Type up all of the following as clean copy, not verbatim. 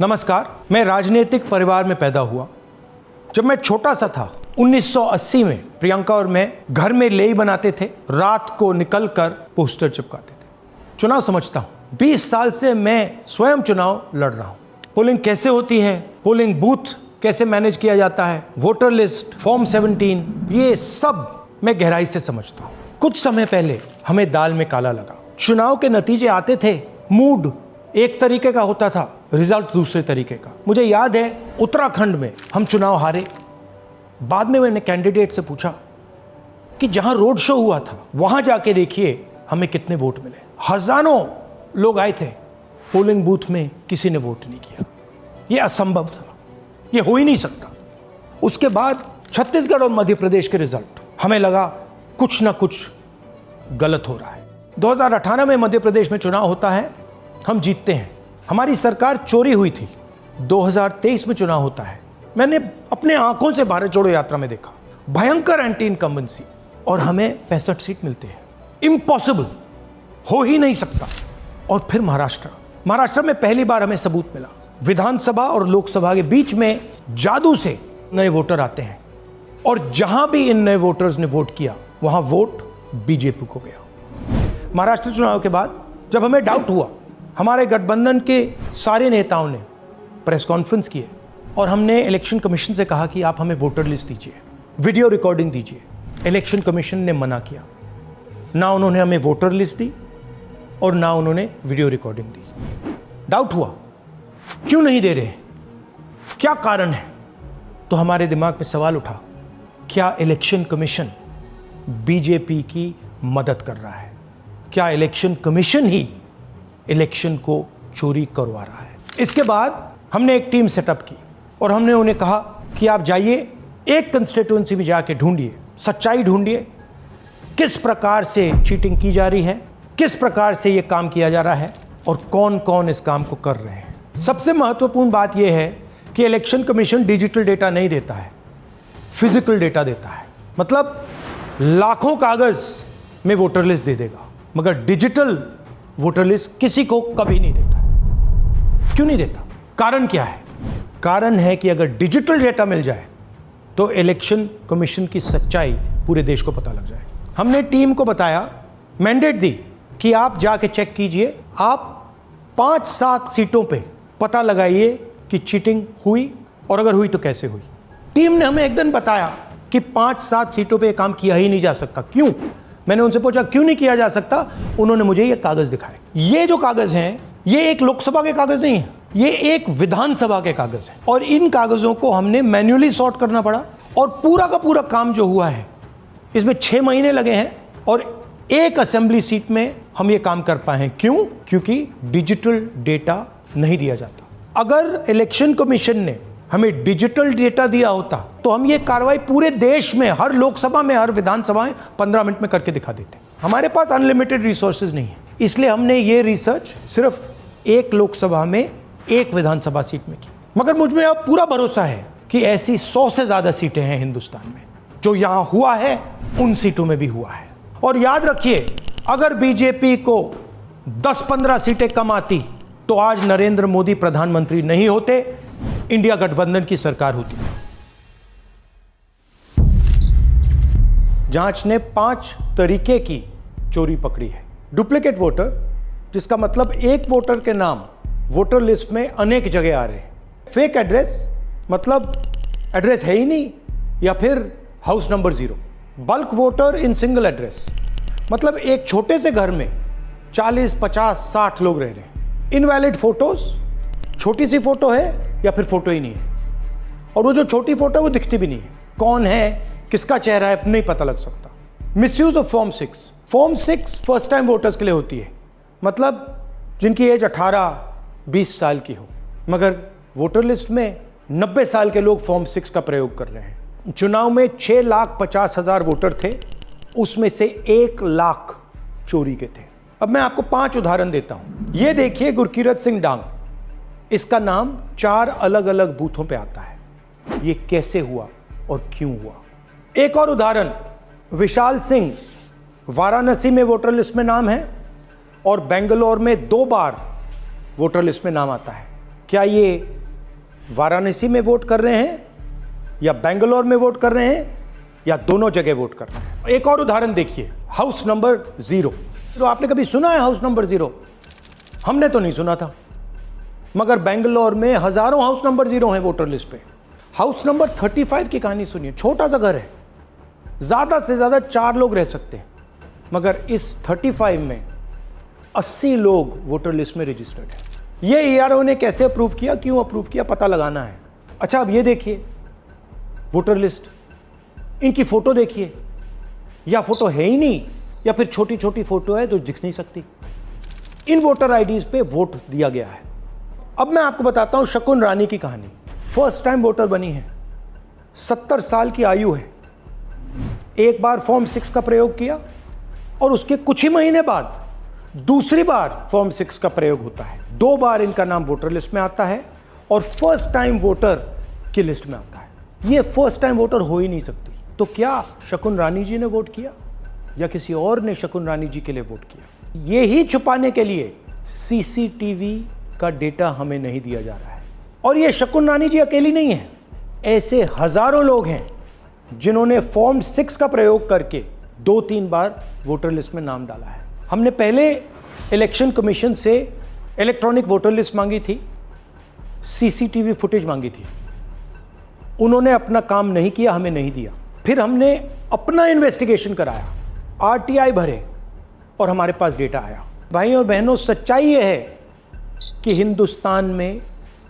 नमस्कार, मैं राजनीतिक परिवार में पैदा हुआ। जब मैं छोटा सा था 1980 में प्रियंका और मैं घर में लेई बनाते थे, रात को निकलकर पोस्टर चिपकाते थे। चुनाव समझता हूं, 20 साल से मैं स्वयं चुनाव लड़ रहा हूं। पोलिंग कैसे होती है, पोलिंग बूथ कैसे मैनेज किया जाता है, वोटर लिस्ट, फॉर्म 17, ये सब मैं गहराई से समझता हूं। कुछ समय पहले हमें दाल में काला लगा। चुनाव के नतीजे आते थे, मूड एक तरीके का होता था, रिजल्ट दूसरे तरीके का। मुझे याद है उत्तराखंड में हम चुनाव हारे। बाद में मैंने कैंडिडेट से पूछा कि जहां रोड शो हुआ था वहां जाके देखिए हमें कितने वोट मिले। हजारों लोग आए थे, पोलिंग बूथ में किसी ने वोट नहीं किया। यह असंभव था, यह हो ही नहीं सकता। उसके बाद छत्तीसगढ़ और मध्य प्रदेश के रिजल्ट, हमें लगा कुछ ना कुछ गलत हो रहा है। 2018 में मध्य प्रदेश में चुनाव होता है, हम जीतते हैं। हमारी सरकार चोरी हुई थी। 2023 में चुनाव होता है, मैंने अपने आंखों से भारत जोड़ो यात्रा में देखा, भयंकर एंटी इनकम्बेंसी, और हमें 65 सीट मिलते हैं। इम्पॉसिबल, हो ही नहीं सकता। और फिर महाराष्ट्र में पहली बार हमें सबूत मिला। विधानसभा और लोकसभा के बीच में जादू से नए वोटर आते हैं, और जहां भी इन नए वोटर्स ने वोट किया वहां वोट बीजेपी को गया। महाराष्ट्र चुनाव के बाद जब हमें डाउट हुआ, हमारे गठबंधन के सारे नेताओं ने प्रेस कॉन्फ्रेंस किए और हमने इलेक्शन कमीशन से कहा कि आप हमें वोटर लिस्ट दीजिए, वीडियो रिकॉर्डिंग दीजिए। इलेक्शन कमीशन ने मना किया। ना उन्होंने हमें वोटर लिस्ट दी और ना उन्होंने वीडियो रिकॉर्डिंग दी। डाउट हुआ, क्यों नहीं दे रहे, क्या कारण है? तो हमारे दिमाग में सवाल उठा, क्या इलेक्शन कमीशन बीजेपी की मदद कर रहा है? क्या इलेक्शन कमीशन ही इलेक्शन को चोरी करवा रहा है? इसके बाद हमने एक टीम सेटअप की और हमने उन्हें कहा कि आप जाइए, एक कंस्टिट्यूएंसी में जाके ढूंढिए, सच्चाई ढूंढिए, किस प्रकार से चीटिंग की जा रही है, किस प्रकार से ये काम किया जा रहा है और कौन कौन इस काम को कर रहे हैं। सबसे महत्वपूर्ण बात यह है कि इलेक्शन कमीशन डिजिटल डेटा नहीं देता है, फिजिकल डेटा देता है। मतलब लाखों कागज में वोटर लिस्ट दे देगा, मगर डिजिटल वोटर लिस्ट किसी को कभी नहीं देता है। क्यों नहीं देता? कारण क्या है? कारण है कि अगर डिजिटल डेटा मिल जाए तो इलेक्शन कमीशन की सच्चाई पूरे देश को पता लग जाएगी। हमने टीम को बताया, मैंडेट दी कि आप जाके चेक कीजिए, आप 5-7 सीटों पे पता लगाइए कि चीटिंग हुई, और अगर हुई तो कैसे हुई। टीम ने हमें एक दिन बताया कि 5-7 सीटों पे काम किया ही नहीं जा सकता। क्यों? मैंने उनसे पूछा क्यों नहीं किया जा सकता। उन्होंने मुझे ये कागज दिखाए। ये जो कागज हैं, ये एक लोकसभा के कागज नहीं है, ये एक विधानसभा के कागज है, और इन कागजों को हमने मैन्युअली सॉर्ट करना पड़ा। और पूरा का पूरा काम जो हुआ है, इसमें 6 महीने लगे हैं, और एक असेंबली सीट में हम ये काम कर पाए हैं। क्यों? क्योंकि डिजिटल डेटा नहीं दिया जाता। अगर इलेक्शन कमीशन ने हमें डिजिटल डेटा दिया होता तो हम ये कार्रवाई पूरे देश में, हर लोकसभा में, हर विधानसभा में 15 मिनट में करके दिखा देते। हमारे पास अनलिमिटेड रिसोर्सेज नहीं है, इसलिए हमने ये रिसर्च सिर्फ एक लोकसभा में, एक विधानसभा सीट में की। मगर मुझ में अब पूरा भरोसा है कि ऐसी 100 से ज्यादा सीटें हैं हिंदुस्तान में। जो यहां हुआ है उन सीटों में भी हुआ है। और याद रखिए, अगर बीजेपी को 10-15 सीटें कम आती तो आज नरेंद्र मोदी प्रधानमंत्री नहीं होते, इंडिया गठबंधन की सरकार होती। जांच ने 5 तरीके की चोरी पकड़ी है। डुप्लीकेट वोटर, जिसका मतलब एक वोटर के नाम वोटर लिस्ट में अनेक जगह आ रहे हैं। फेक एड्रेस, मतलब एड्रेस है ही नहीं, या फिर house number 0। Bulk voter in single address, मतलब एक छोटे से घर में 40, 50, 60 लोग रह रहे हैं। इनवैलिड फोटोज, छोटी सी फोटो है या फिर फोटो ही नहीं है, और वो जो छोटी फोटो है वो दिखती भी नहीं है। कौन है, किसका चेहरा है, नहीं पता लग सकता। Misuse of form 6। Form 6 first time voters के लिए होती है, मतलब जिनकी एज 18-20 साल की हो, मगर वोटर लिस्ट में 90 साल के लोग फॉर्म 6 का प्रयोग कर रहे हैं। चुनाव में 6,50,000 वोटर थे, उसमें से 1 लाख चोरी के थे। अब मैं आपको 5 उदाहरण देता हूं। ये देखिए, गुरकीरत सिंह डांग, इसका नाम 4 अलग अलग बूथों पे आता है। ये कैसे हुआ और क्यों हुआ? एक और उदाहरण, विशाल सिंह, वाराणसी में वोटर लिस्ट में नाम है और बेंगलोर में 2 बार वोटर लिस्ट में नाम आता है। क्या ये वाराणसी में वोट कर रहे हैं या बेंगलोर में वोट कर रहे हैं या दोनों जगह वोट कर रहे हैं? एक और उदाहरण देखिए, हाउस नंबर 0। तो आपने कभी सुना है हाउस नंबर 0? हमने तो नहीं सुना था, मगर बेंगलोर में हजारों हाउस नंबर 0 हैं वोटर लिस्ट पे। हाउस नंबर 35 की कहानी सुनिए। छोटा सा घर है, ज्यादा से ज्यादा 4 लोग रह सकते हैं, मगर इस 35 में 80 लोग वोटर लिस्ट में रजिस्टर्ड है। ये ERO ने कैसे अप्रूव किया, क्यों अप्रूव किया, पता लगाना है। अच्छा, अब ये देखिए वोटर लिस्ट, इनकी फोटो देखिए, या फोटो है ही नहीं या फिर छोटी छोटी फोटो है जो दिख नहीं सकती। इन वोटर आईडीज पे वोट दिया गया है। अब मैं आपको बताता हूं शकुन रानी की कहानी। फर्स्ट टाइम वोटर बनी है, 70 साल की आयु है। एक बार फॉर्म 6 का प्रयोग किया और उसके कुछ ही महीने बाद दूसरी बार फॉर्म 6 का प्रयोग होता है। 2 बार इनका नाम वोटर लिस्ट में आता है और फर्स्ट टाइम वोटर की लिस्ट में आता है। ये फर्स्ट टाइम वोटर हो ही नहीं सकती। तो क्या शकुन रानी जी ने वोट किया या किसी और ने शकुन रानी जी के लिए वोट किया? ये ही छुपाने के लिए CCTV का डेटा हमें नहीं दिया जा रहा है। और ये शकुन रानी जी अकेली नहीं है, ऐसे हजारों लोग हैं जिन्होंने फॉर्म 6 का प्रयोग करके 2-3 बार वोटर लिस्ट में नाम डाला है। हमने पहले इलेक्शन कमीशन से इलेक्ट्रॉनिक वोटर लिस्ट मांगी थी, CCTV फुटेज मांगी थी। उन्होंने अपना काम नहीं किया, हमें नहीं दिया। फिर हमने अपना इन्वेस्टिगेशन कराया, RTI भरे और हमारे पास डेटा आया। भाई और बहनों, सच्चाई यह है कि हिंदुस्तान में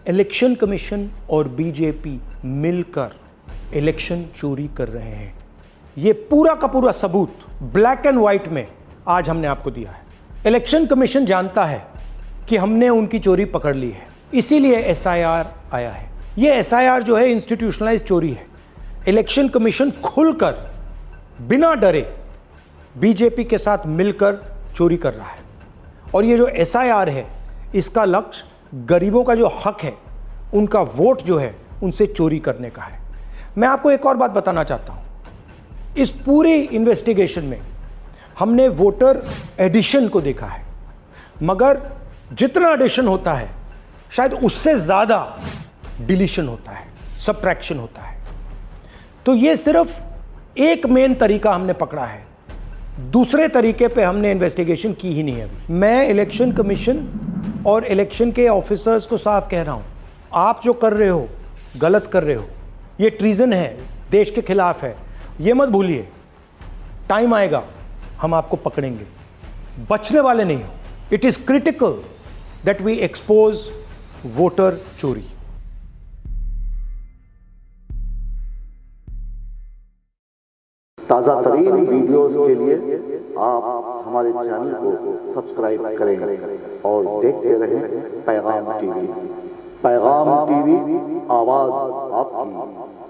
इलेक्शन कमीशन और बीजेपी मिलकर इलेक्शन चोरी कर रहे हैं। ये पूरा का पूरा सबूत ब्लैक एंड व्हाइट में आज हमने आपको दिया है। इलेक्शन कमीशन जानता है कि हमने उनकी चोरी पकड़ ली है, इसीलिए SIR आया है। ये SIR जो है इंस्टीट्यूशनलाइज चोरी है। इलेक्शन कमीशन खुलकर बिना डरे बीजेपी के साथ मिलकर चोरी कर रहा है। और ये जो SIR है, इसका लक्ष्य गरीबों का जो हक है, उनका वोट जो है, उनसे चोरी करने का है। मैं आपको एक और बात बताना चाहता हूं। इस पूरी इन्वेस्टिगेशन में हमने वोटर एडिशन को देखा है, मगर जितना एडिशन होता है शायद उससे ज्यादा डिलीशन होता है, सबट्रैक्शन होता है। तो ये सिर्फ एक मेन तरीका हमने पकड़ा है, दूसरे तरीके पे हमने इन्वेस्टिगेशन की ही नहीं है अभी। मैं इलेक्शन कमीशन और इलेक्शन के ऑफिसर्स को साफ कह रहा हूं, आप जो कर रहे हो गलत कर रहे हो, ये ट्रीजन है, देश के खिलाफ है। ये मत भूलिए, टाइम आएगा हम आपको पकड़ेंगे, बचने वाले नहीं हो। It is critical that we expose voter चोरी। ताज़ा तरीन वीडियोस के लिए आप हमारे चैनल को सब्सक्राइब करें और देखते रहें पैगाम टीवी। पैगाम टीवी, आवाज़ आपकी।